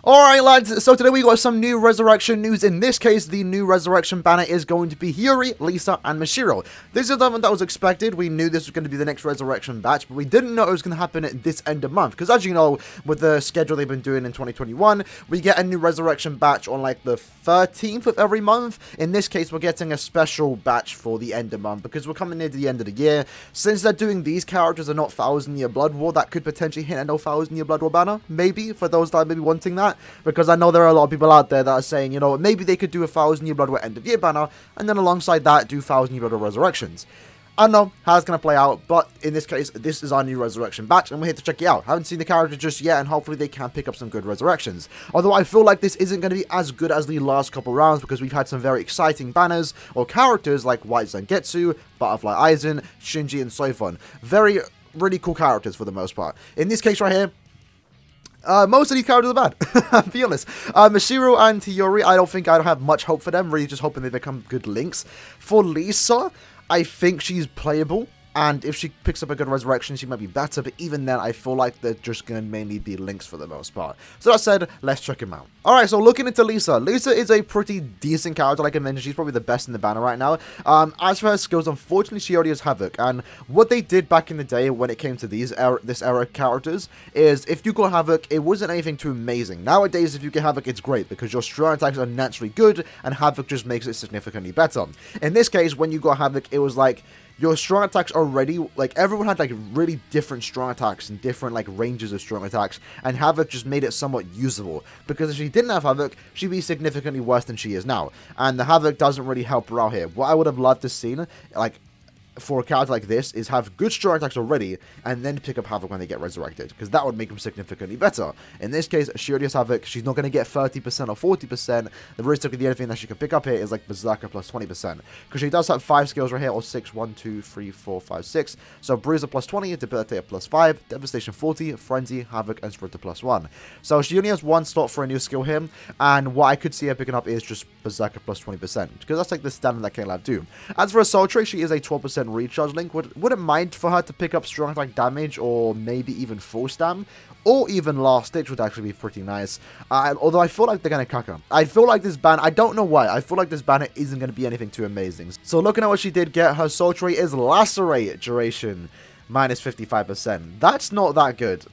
Alright lads, so today we got some new Resurrection news. In this case, the new Resurrection banner is going to be Hiyori, Lisa, and Moshiro. This is something that was expected. We knew this was going to be the next Resurrection batch, but we didn't know it was going to happen at this end of month. Because as you know, with the schedule they've been doing in 2021, we get a new Resurrection batch on like the 13th of every month. In this case, we're getting a special batch for the end of month because we're coming near to the end of the year. Since they're doing these characters and not 1000-year Blood War, that could potentially hit a no 1000-year Blood War banner. Maybe, for those that may be wanting that. Because I know there are a lot of people out there that are saying, you know, maybe they could do a 1000-year Blood War end of year banner, and then alongside that, do 1000-year Blood War Resurrections. I don't know how it's going to play out, but in this case, this is our new Resurrection batch, and we're here to check it out. Haven't seen the character just yet, and hopefully they can pick up some good Resurrections. Although I feel like this isn't going to be as good as the last couple rounds, because we've had some very exciting banners, or characters like White Zangetsu, Butterfly Aizen, Shinji, and Soifun. Really cool characters for the most part. In this case right here, most of these characters are bad, I'll be honest. Mashiro and Hiyori, I don't think I have much hope for them, really just hoping they become good links. For Lisa, I think she's playable, and if she picks up a good Resurrection, she might be better, but even then, I feel like they're just going to mainly be links for the most part. So that said, let's check him out. Alright, so looking into Lisa. Lisa is a pretty decent character, like I mentioned. She's probably the best in the banner right now. As for her skills, unfortunately, she already has Havoc, and what they did back in the day when it came to this era characters is if you got Havoc, it wasn't anything too amazing. Nowadays, if you get Havoc, it's great, because your strong attacks are naturally good, and Havoc just makes it significantly better. In this case, when you got Havoc, it was like, your strong attacks already, like, everyone had, like, really different strong attacks and different, like, ranges of strong attacks, and Havoc just made it somewhat usable, because if she didn't have Havoc, she'd be significantly worse than she is now, and the Havoc doesn't really help her out here. What I would have loved to see, like, for a character like this, is have good strong attacks already, and then pick up Havoc when they get resurrected, because that would make them significantly better. In this case, she already has Havoc. She's not going to get 30% or 40%. Realistically, the only thing that she can pick up here is like Berserker plus 20%, because she does have 5 skills right here, or 6, 1, 2, 3, 4, 5, 6. So Bruiser plus 20, Debilitator plus 5, Devastation 40, Frenzy, Havoc, and Sprinter plus 1. So she only has 1 slot for a new skill here, and what I could see her picking up is just Berserker plus 20%, because that's like the standard that Caleb do. As for a Sultry, she is a 12% recharge link. Wouldn't mind for her to pick up strong attack damage, or maybe even full stam, or even last ditch would actually be pretty nice. Although I feel like they're gonna cuck her. I feel like this banner, I don't know why, I feel like this banner isn't gonna be anything too amazing. So looking at what she did get, her Sultry is Lacerate duration minus 55%. That's not that good.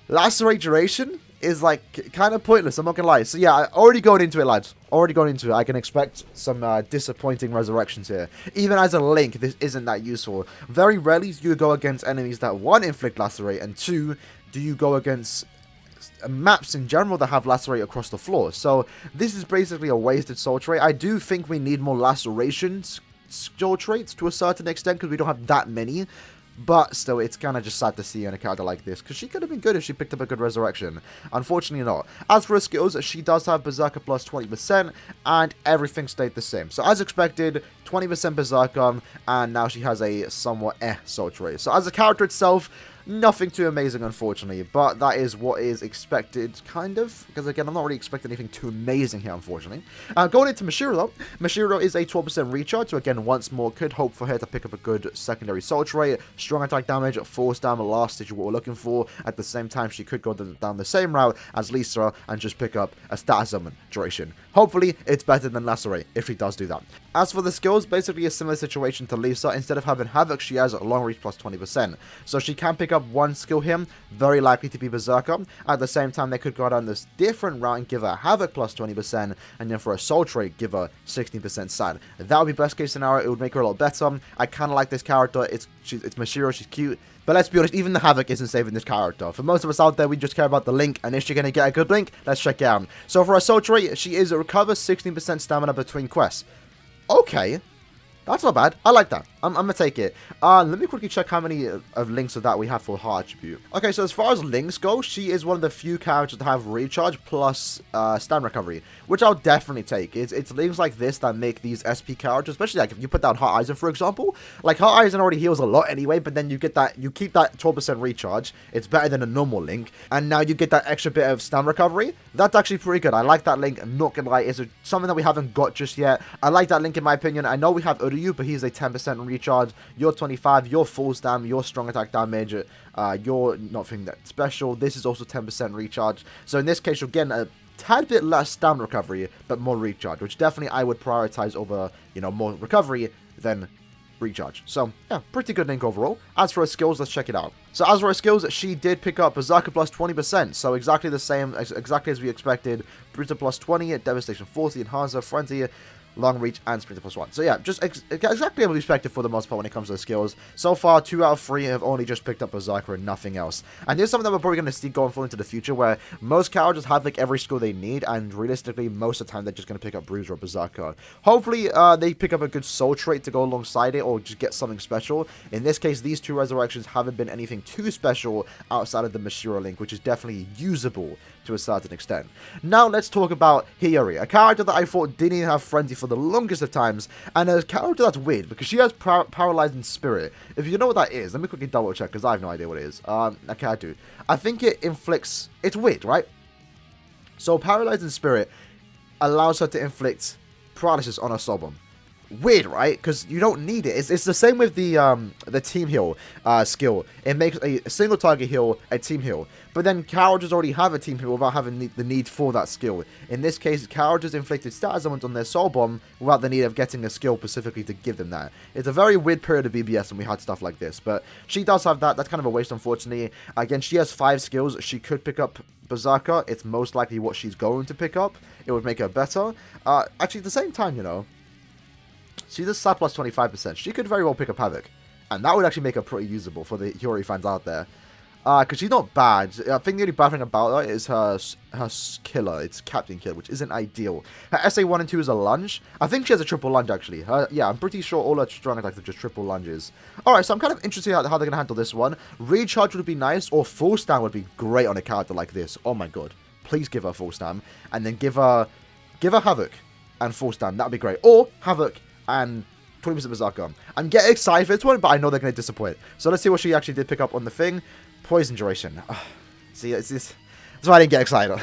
Lacerate duration is like kind of pointless, I'm not gonna lie. So yeah, already going into it, lads. Already going into it, I can expect some disappointing Resurrections here. Even as a link, this isn't that useful. Very rarely do you go against enemies that 1, inflict Lacerate, and 2, do you go against maps in general that have Lacerate across the floor. So this is basically a wasted soul trait. I do think we need more Lacerations soul traits to a certain extent, because we don't have that many. But still, it's kind of just sad to see in a character like this, because she could have been good if she picked up a good Resurrection. Unfortunately not. As for her skills, she does have Berserker plus 20%, and everything stayed the same. So as expected, 20% Berserker, and now she has a somewhat soul trait. So as a character itself, nothing too amazing, unfortunately, but that is what is expected, kind of, because again, I'm not really expecting anything too amazing here, unfortunately. Going into Moshiro, though, Moshiro is a 12% recharge, so again, once more, could hope for her to pick up a good secondary soul trait, strong attack damage, force down, last stage, what we're looking for. At the same time, she could go down the same route as Lisa and just pick up a status summon duration. Hopefully, it's better than Lacerate, if she does do that. As for the skills, basically a similar situation to Lisa. Instead of having Havoc, she has Long Reach plus 20%, so she can pick up 1 skill here, very likely to be Berserker. At the same time, they could go down this different route and give her Havoc plus 20%, and then for a soul trait, give her 16% sad. That would be best case scenario. It would make her a lot better. I kind of like this character. It's Moshiro, she's cute. But let's be honest, even the Havoc isn't saving this character. For most of us out there, we just care about the link, and is she going to get a good link? Let's check it out. So for her soul trait, she is a recover 16% stamina between quests. Okay. That's not bad. I like that. I'm going to take it. Let me quickly check how many of links of that we have for her attribute. Okay, so as far as links go, she is one of the few characters to have recharge plus stam recovery, which I'll definitely take. It's links like this that make these SP characters, especially like if you put down Heart Eisen, for example. Like Heart Eisen already heals a lot anyway, but then you get that, you keep that 12% recharge. It's better than a normal link, and now you get that extra bit of stam recovery. That's actually pretty good. I like that link. I'm not gonna lie, it's something that we haven't got just yet. I like that link in my opinion. I know we have Uryu, but he's a 10% recharge, your 25, your full stam, your strong attack damage, your nothing that special. This is also 10% recharge. So in this case, you're getting a tad bit less stam recovery, but more recharge, which definitely I would prioritize over, you know, more recovery than recharge. So, yeah, pretty good link overall. As for her skills, let's check it out. So, as for her skills, she did pick up Berserker plus 20%, so exactly the same, exactly as we expected. Bruiser plus 20, Devastation 40, Enhancer, Frenzy, Long Reach, and Sprinter plus 1. So yeah, just exactly as we expected for the most part when it comes to the skills. So far, 2 out of 3 have only just picked up Berserker and nothing else. And this is something that we're probably going to see going forward into the future, where most characters have like every skill they need, and realistically, most of the time they're just going to pick up Bruiser or Berserker. Hopefully, they pick up a good soul trait to go alongside it, or just get something special. In this case, these 2 resurrections haven't been anything too special outside of the Moshiro link, which is definitely usable to a certain extent. Now let's talk about Hiyori, a character that I thought didn't even have Frenzy for the longest of times, and a character that's weird because she has Paralyzing Spirit. If you know what that is, let me quickly double check because I have no idea what it is. Okay, I do. I think it inflicts, it's weird, right? So Paralyzing Spirit allows her to inflict paralysis on her soul bomb. Weird, right? Because you don't need it. It's the same with the team heal skill. It makes a single target heal a team heal. But then characters already have a team heal without having the need for that skill. In this case, characters inflicted status elements on their soul bomb without the need of getting a skill specifically to give them that. It's a very weird period of BBS when we had stuff like this. But she does have that. That's kind of a waste, unfortunately. Again, she has 5 skills. She could pick up Berserker. It's most likely what she's going to pick up. It would make her better. Actually, at the same time, you know, she's a stat plus 25%. She could very well pick up Havoc. And that would actually make her pretty usable for the Hiyori fans out there. Because she's not bad. I think the only bad thing about her is her killer. It's Captain Kill, which isn't ideal. Her SA 1 and 2 is a lunge. I think she has a triple lunge, actually. Yeah, I'm pretty sure all her strong attacks are just triple lunges. Alright, so I'm kind of interested in how they're going to handle this one. Recharge would be nice, or full stam would be great on a character like this. Oh my god. Please give her full stam. And then give her Havoc and full stam. That would be great. Or Havoc and 20% Berserker. I'm getting excited for this one, but I know they're going to disappoint. So let's see what she actually did pick up on the thing. Poison duration. See, that's why I didn't get excited.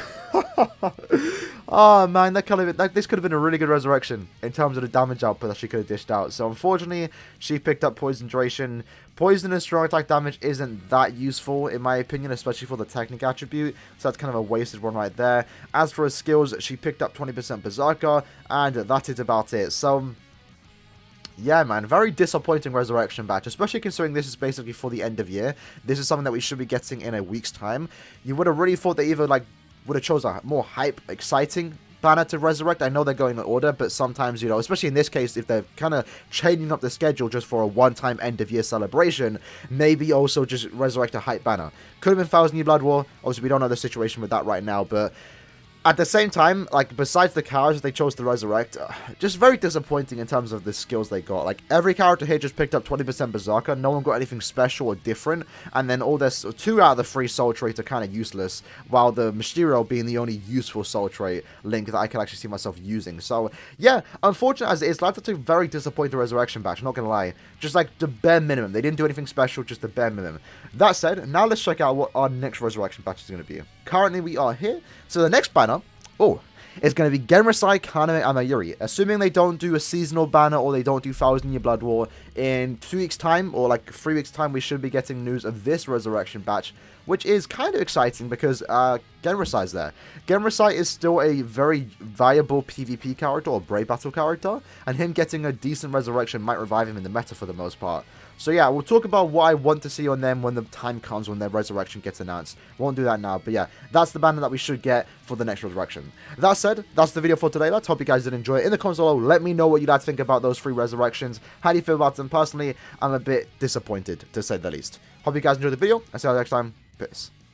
Oh man, this could have been a really good resurrection in terms of the damage output that she could have dished out. So unfortunately, she picked up poison duration. Poison and strong attack damage isn't that useful in my opinion, especially for the technique attribute. So that's kind of a wasted one right there. As for her skills, she picked up 20% Berserker, and that is about it. So yeah, man, very disappointing resurrection batch, especially considering this is basically for the end of year. This is something that we should be getting in a week's time. You would have really thought they either would have chose a more hype, exciting banner to resurrect. I know they're going in order, but sometimes, you know, especially in this case, if they're kind of changing up the schedule just for a one-time end-of-year celebration, maybe also just resurrect a hype banner. Could have been 1,000 Year Blood War. Obviously, we don't know the situation with that right now, but at the same time, like, besides the characters they chose to resurrect, just very disappointing in terms of the skills they got. Like, every character here just picked up 20% Berserker. No one got anything special or different. And then all this, 2 out of the 3 soul traits are kind of useless, while the Moshiro being the only useful soul trait link that I can actually see myself using. So, yeah, unfortunate as it is, that's a very disappointing resurrection batch, not gonna lie. Just like the bare minimum. They didn't do anything special, just the bare minimum. That said, now let's check out what our next resurrection batch is going to be. Currently, we are here. So the next banner, it's going to be Genrisai, Kaname, and Mayuri. Assuming they don't do a seasonal banner or they don't do 1,000 Year Blood War, in 2 weeks' time, or like 3 weeks' time, we should be getting news of this resurrection batch, which is kind of exciting because Genrisai's there. Genrisai is still a very viable PvP character or Brave Battle character, and him getting a decent resurrection might revive him in the meta for the most part. So yeah, we'll talk about what I want to see on them when the time comes when their resurrection gets announced. Won't do that now, but yeah, that's the banner that we should get for the next resurrection. That said, that's the video for today. Let's hope you guys did enjoy it. In the comments below, let me know what you'd like to think about those 3 resurrections. How do you feel about them? Personally, I'm a bit disappointed, to say the least. Hope you guys enjoyed the video, and see you next time. Peace.